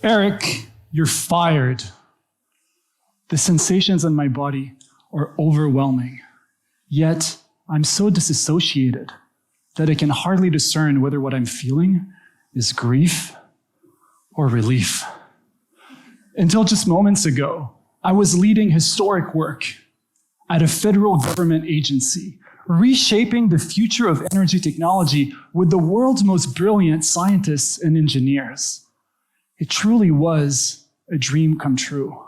Erik, you're fired. The sensations in my body are overwhelming. Yet, I'm so disassociated that I can hardly discern whether what I'm feeling is grief or relief. Until just moments ago, I was leading historic work at a federal government agency, reshaping the future of energy technology with the world's most brilliant scientists and engineers. It truly was a dream come true.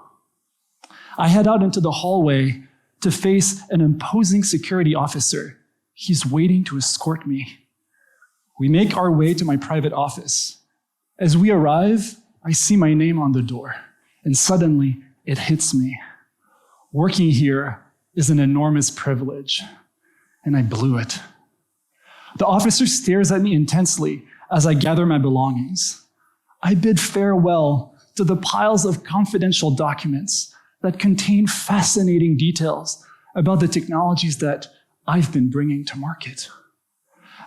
I head out into the hallway to face an imposing security officer. He's waiting to escort me. We make our way to my private office. As we arrive, I see my name on the door, and suddenly it hits me. Working here is an enormous privilege, and I blew it. The officer stares at me intensely as I gather my belongings. I bid farewell to the piles of confidential documents that contain fascinating details about the technologies that I've been bringing to market.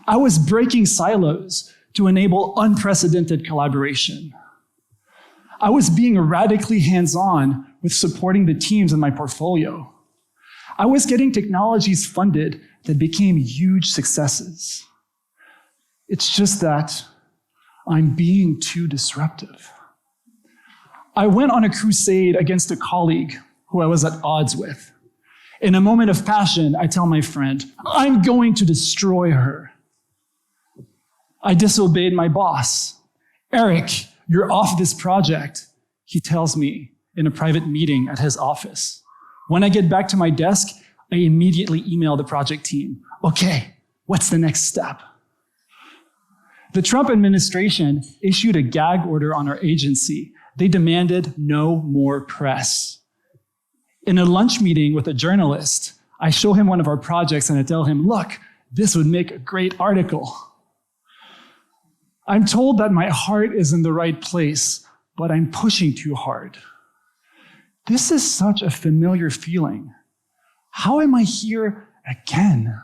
I was breaking silos to enable unprecedented collaboration. I was being radically hands-on with supporting the teams in my portfolio. I was getting technologies funded that became huge successes. It's just that I'm being too disruptive. I went on a crusade against a colleague who I was at odds with. In a moment of passion, I tell my friend, I'm going to destroy her. I disobeyed my boss. Erik, you're off this project, he tells me in a private meeting at his office. When I get back to my desk, I immediately email the project team. Okay, what's the next step? The Trump administration issued a gag order on our agency. They demanded no more press. In a lunch meeting with a journalist, I show him one of our projects and I tell him, look, this would make a great article. I'm told that my heart is in the right place, but I'm pushing too hard. This is such a familiar feeling. How am I here again?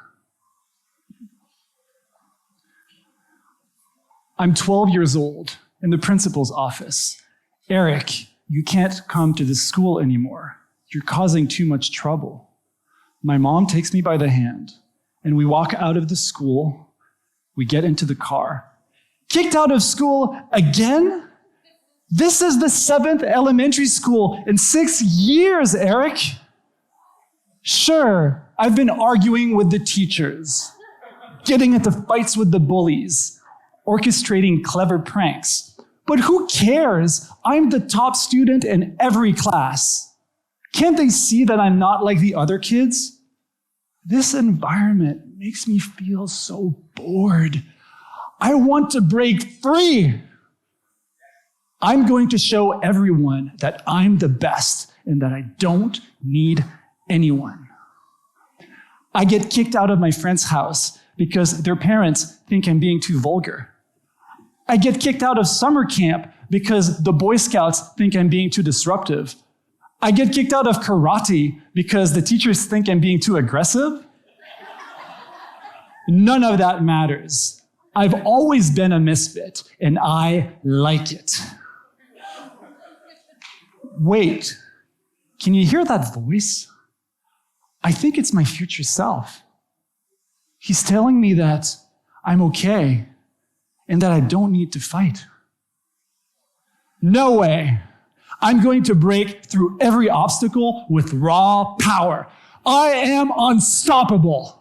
I'm 12 years old in the principal's office. Erik, you can't come to this school anymore. You're causing too much trouble. My mom takes me by the hand, and we walk out of the school. We get into the car. Kicked out of school again? This is the 7th elementary school in 6 years, Erik. Sure, I've been arguing with the teachers, getting into fights with the bullies, orchestrating clever pranks. But who cares? I'm the top student in every class. Can't they see that I'm not like the other kids? This environment makes me feel so bored. I want to break free. I'm going to show everyone that I'm the best and that I don't need anyone. I get kicked out of my friend's house because their parents think I'm being too vulgar. I get kicked out of summer camp because the Boy Scouts think I'm being too disruptive. I get kicked out of karate because the teachers think I'm being too aggressive. None of that matters. I've always been a misfit, and I like it. Wait, can you hear that voice? I think it's my future self. He's telling me that I'm okay and that I don't need to fight. No way. I'm going to break through every obstacle with raw power. I am unstoppable.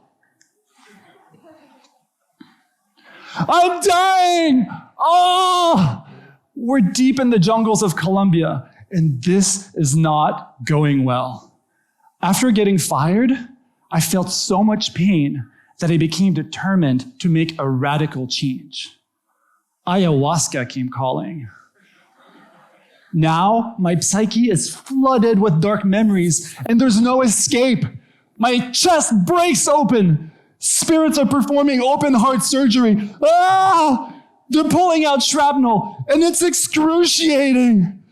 I'm dying! Oh! We're deep in the jungles of Colombia, and this is not going well. After getting fired, I felt so much pain that I became determined to make a radical change. Ayahuasca came calling. Now, my psyche is flooded with dark memories, and there's no escape. My chest breaks open. Spirits are performing open heart surgery. Ah! They're pulling out shrapnel, and it's excruciating.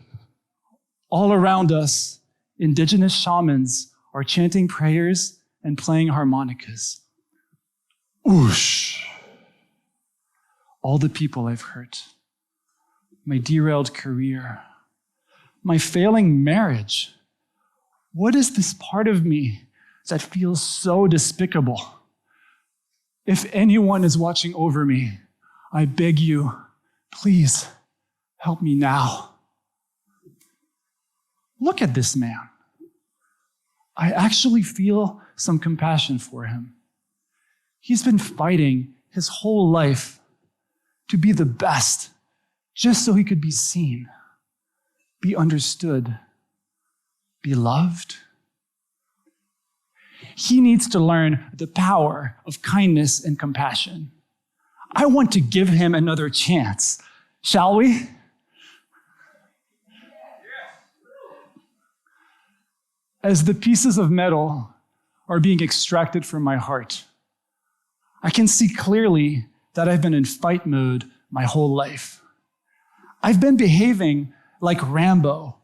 All around us, indigenous shamans are chanting prayers and playing harmonicas. Oosh! All the people I've hurt. my derailed career, my failing marriage. What is this part of me that feels so despicable? If anyone is watching over me, I beg you, please help me now. Look at this man. I actually feel some compassion for him. He's been fighting his whole life to be the best, just so he could be seen, be understood, be loved. He needs to learn the power of kindness and compassion. I want to give him another chance. Shall we? As the pieces of metal are being extracted from my heart, I can see clearly that I've been in fight mode my whole life. I've been behaving like Rambo,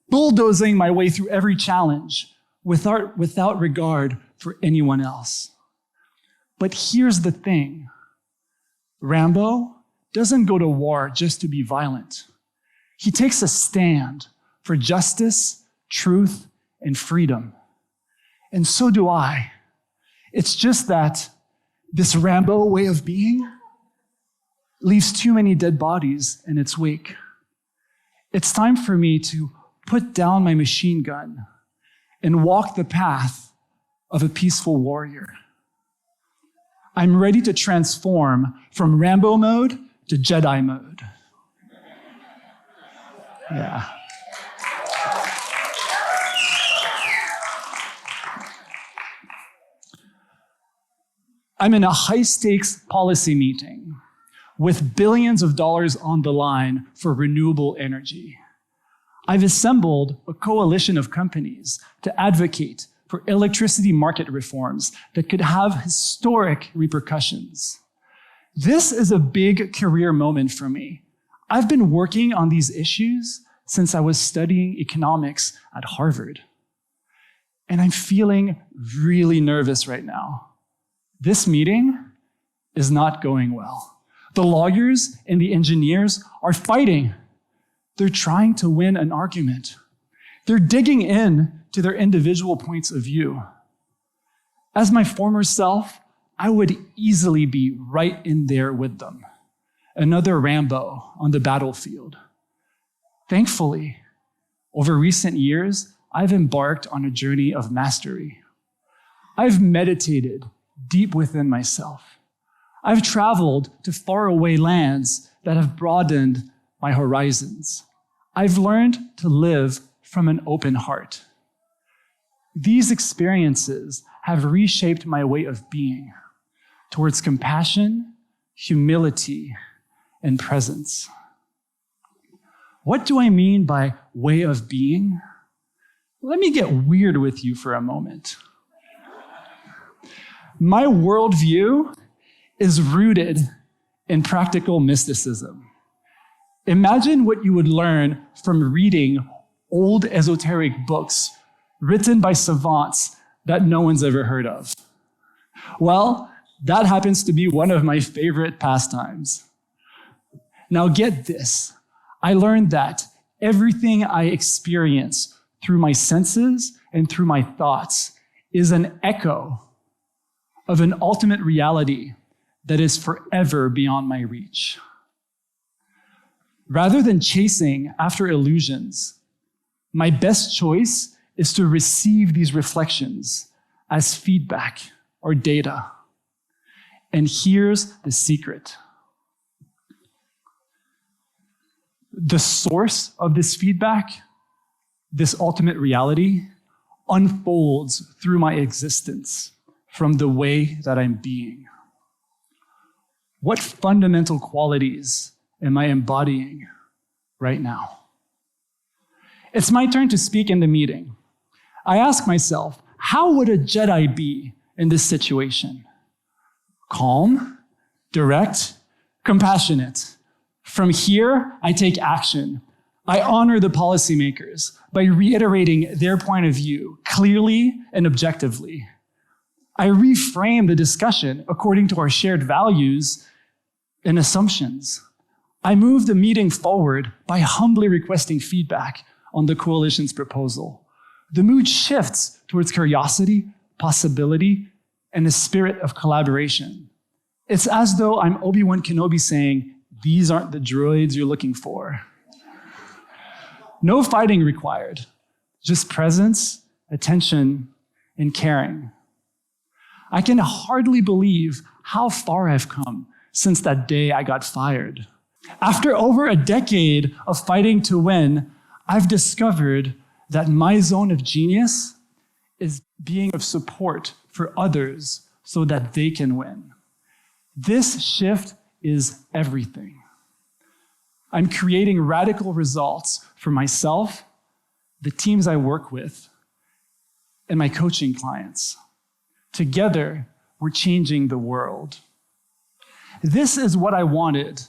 bulldozing my way through every challenge without regard for anyone else. But here's the thing. Rambo doesn't go to war just to be violent. He takes a stand for justice, truth, and freedom. And so do I. It's just that this Rambo way of being leaves too many dead bodies in its wake. It's time for me to put down my machine gun and walk the path of a peaceful warrior. I'm ready to transform from Rambo mode to Jedi mode. Yeah. I'm in a high-stakes policy meeting with billions of dollars on the line for renewable energy. I've assembled a coalition of companies to advocate for electricity market reforms that could have historic repercussions. This is a big career moment for me. I've been working on these issues since I was studying economics at Harvard. And I'm feeling really nervous right now. This meeting is not going well. The lawyers and the engineers are fighting. They're trying to win an argument. They're digging in to their individual points of view. As my former self, I would easily be right in there with them. Another Rambo on the battlefield. Thankfully, over recent years, I've embarked on a journey of mastery. I've meditated deep within myself. I've traveled to faraway lands that have broadened my horizons. I've learned to live from an open heart. These experiences have reshaped my way of being towards compassion, humility, and presence. What do I mean by way of being? Let me get weird with you for a moment. My worldview is rooted in practical mysticism. Imagine what you would learn from reading old esoteric books written by savants that no one's ever heard of. Well, that happens to be one of my favorite pastimes. Now get this. I learned that everything I experience through my senses and through my thoughts is an echo of an ultimate reality that is forever beyond my reach. Rather than chasing after illusions, my best choice is to receive these reflections as feedback or data. And here's the secret. The source of this feedback, this ultimate reality, unfolds through my existence from the way that I'm being. What fundamental qualities am I embodying right now? It's my turn to speak in the meeting. I ask myself, how would a Jedi be in this situation? Calm, direct, compassionate. From here, I take action. I honor the policymakers by reiterating their point of view clearly and objectively. I reframe the discussion according to our shared values and assumptions. I moved the meeting forward by humbly requesting feedback on the coalition's proposal. The mood shifts towards curiosity, possibility, and a spirit of collaboration. It's as though I'm Obi-Wan Kenobi saying, "These aren't the droids you're looking for." No fighting required, just presence, attention, and caring. I can hardly believe how far I've come since that day I got fired. After over a decade of fighting to win, I've discovered that my zone of genius is being of support for others so that they can win. This shift is everything. I'm creating radical results for myself, the teams I work with, and my coaching clients. Together, we're changing the world. This is what I wanted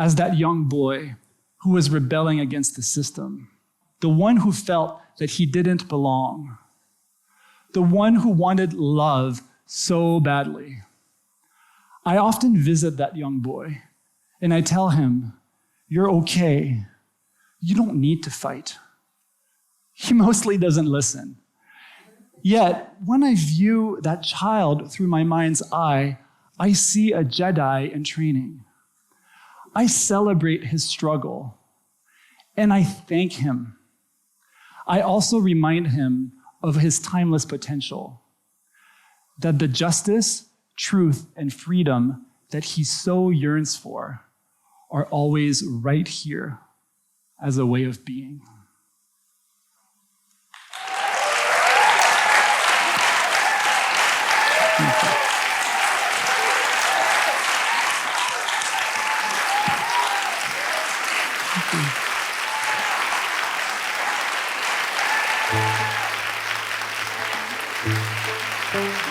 as that young boy who was rebelling against the system, the one who felt that he didn't belong, the one who wanted love so badly. I often visit that young boy and I tell him, "You're okay. You don't need to fight." He mostly doesn't listen. Yet, when I view that child through my mind's eye, I see a Jedi in training. I celebrate his struggle, and I thank him. I also remind him of his timeless potential, that the justice, truth, and freedom that he so yearns for are always right here as a way of being. Thank you. Thank you.